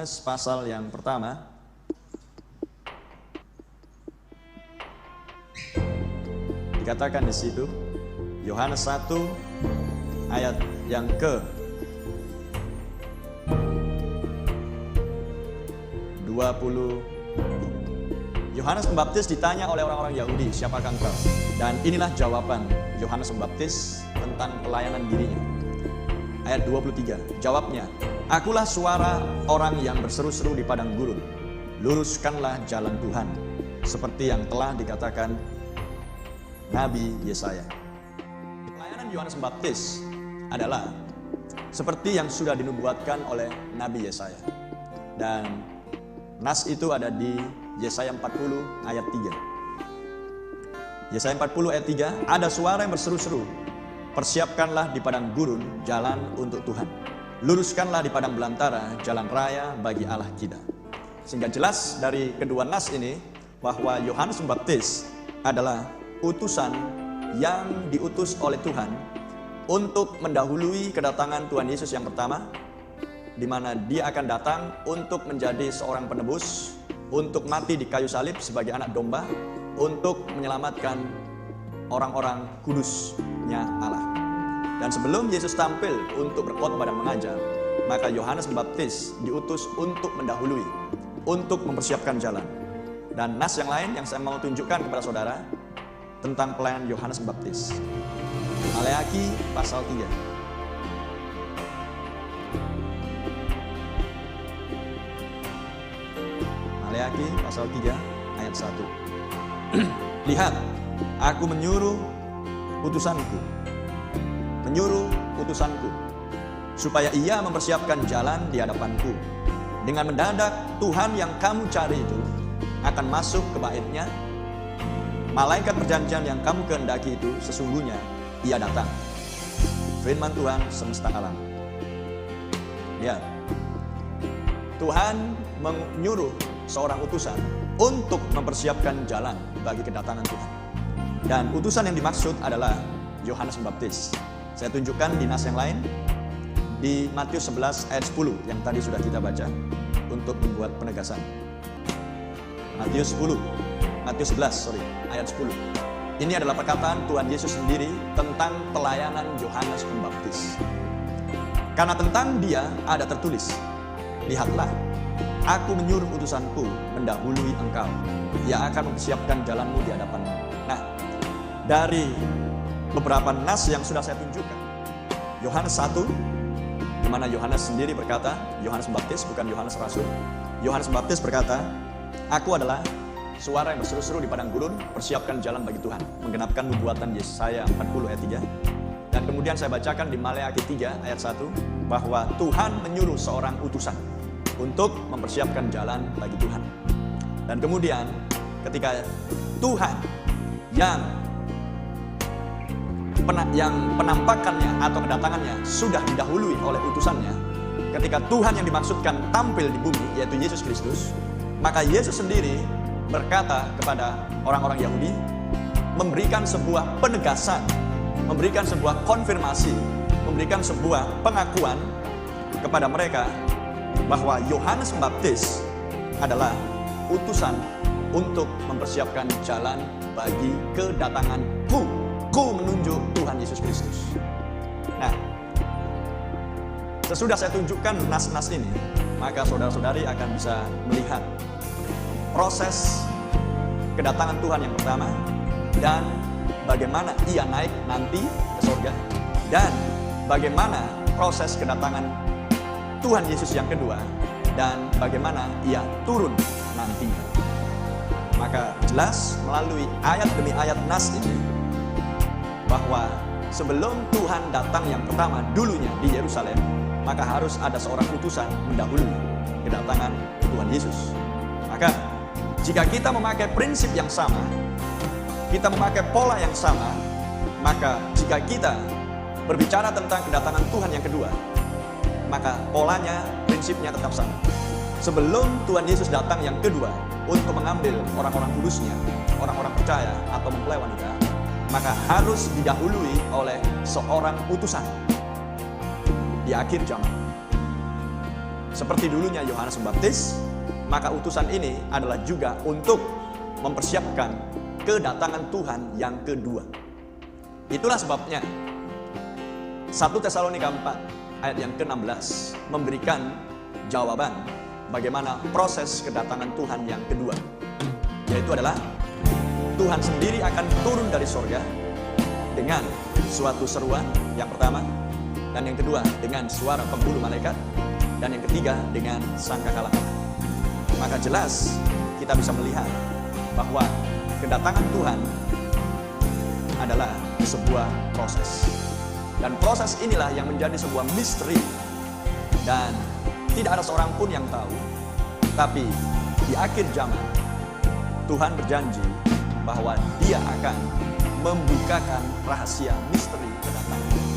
Yohanes pasal yang pertama. Dikatakan di situ, Yohanes 1 ayat yang ke 20. Yohanes Pembaptis ditanya oleh orang-orang Yahudi, "Siapakah engkau?" Dan inilah jawaban Yohanes Pembaptis tentang pelayanan dirinya. Ayat 23, jawabnya, "Akulah suara orang yang berseru-seru di padang gurun. Luruskanlah jalan Tuhan, seperti yang telah dikatakan Nabi Yesaya." Pelayanan Yohanes Pembaptis adalah seperti yang sudah dinubuatkan oleh Nabi Yesaya. Dan nas itu ada di Yesaya 40 ayat 3. Yesaya 40 ayat 3, ada suara yang berseru-seru, "Persiapkanlah di padang gurun jalan untuk Tuhan. Luruskanlah di padang belantara jalan raya bagi Allah kita." Sehingga jelas dari kedua nas ini bahwa Yohanes Pembaptis adalah utusan yang diutus oleh Tuhan untuk mendahului kedatangan Tuhan Yesus yang pertama, di mana dia akan datang untuk menjadi seorang penebus, untuk mati di kayu salib sebagai anak domba, untuk menyelamatkan orang-orang kudusnya Allah. Dan sebelum Yesus tampil untuk berkhotbah dan mengajar, maka Yohanes Pembaptis diutus untuk mendahului, untuk mempersiapkan jalan. Dan nas yang lain yang saya mau tunjukkan kepada saudara tentang pelayanan Yohanes Pembaptis. Maleakhi pasal 3. Maleakhi pasal 3 ayat 1. "Lihat, aku menyuruh utusanku, supaya ia mempersiapkan jalan di hadapanku. Dengan mendadak Tuhan yang kamu cari itu akan masuk ke bait-Nya. Malaikat perjanjian yang kamu kehendaki itu sesungguhnya ia datang." Firman Tuhan semesta alam. Lihat, Tuhan menyuruh seorang utusan untuk mempersiapkan jalan bagi kedatangan Tuhan. Dan utusan yang dimaksud adalah Yohanes Pembaptis. Saya tunjukkan di nas yang lain, di Matius 11 ayat 10 yang tadi sudah kita baca untuk membuat penegasan. Matius 11 ayat 10. Ini adalah perkataan Tuhan Yesus sendiri tentang pelayanan Yohanes Pembaptis. Karena tentang dia ada tertulis, "Lihatlah, aku menyuruh utusanku mendahului engkau. Ia akan mempersiapkan jalanmu di hadapanmu." Nah, dari beberapa nas yang sudah saya tunjukkan, Yohanes 1, di mana Yohanes sendiri berkata, Yohanes Pembaptis bukan Yohanes Rasul. Yohanes Pembaptis berkata, "Aku adalah suara yang berseru-seru di padang gurun, persiapkan jalan bagi Tuhan." Menggenapkan nubuatan Yesaya 40 ayat 3. Dan kemudian saya bacakan di Maleakhi 3 ayat 1 bahwa Tuhan menyuruh seorang utusan untuk mempersiapkan jalan bagi Tuhan. Dan kemudian ketika Tuhan yang penampakannya atau kedatangannya sudah didahului oleh utusannya, ketika Tuhan yang dimaksudkan tampil di bumi, yaitu Yesus Kristus, maka Yesus sendiri berkata kepada orang-orang Yahudi, memberikan sebuah penegasan, memberikan sebuah konfirmasi, memberikan sebuah pengakuan kepada mereka bahwa Yohanes Pembaptis adalah utusan untuk mempersiapkan jalan bagi kedatanganku. Ku menunjuk Tuhan Yesus Kristus. Nah, sesudah saya tunjukkan nas-nas ini, maka saudara-saudari akan bisa melihat proses kedatangan Tuhan yang pertama, dan bagaimana ia naik nanti ke surga, dan bagaimana proses kedatangan Tuhan Yesus yang kedua, dan bagaimana ia turun nantinya. Maka jelas melalui ayat demi ayat nas ini bahwa sebelum Tuhan datang yang pertama dulunya di Yerusalem, maka harus ada seorang utusan mendahului kedatangan Tuhan Yesus. Maka jika kita memakai prinsip yang sama, kita memakai pola yang sama, maka jika kita berbicara tentang kedatangan Tuhan yang kedua, maka polanya, prinsipnya tetap sama. Sebelum Tuhan Yesus datang yang kedua untuk mengambil orang-orang kudusnya, orang-orang percaya atau mempelai wanita, maka harus didahului oleh seorang utusan di akhir zaman. seperti dulunya Yohanes Pembaptis, maka utusan ini adalah juga untuk mempersiapkan kedatangan Tuhan yang kedua. Itulah sebabnya 1 Tesalonika 4 ayat yang ke-16 memberikan jawaban bagaimana proses kedatangan Tuhan yang kedua, yaitu adalah Tuhan sendiri akan turun dari sorga dengan suatu seruan yang pertama, dan yang kedua dengan suara pemburu malaikat, dan yang ketiga dengan sangkakala Allah. Maka jelas kita bisa melihat bahwa kedatangan Tuhan adalah sebuah proses. Dan proses inilah yang menjadi sebuah misteri. Dan tidak ada seorang pun yang tahu. Tapi di akhir zaman, Tuhan berjanji bahwa Dia akan membukakan rahasia misteri kedatangan.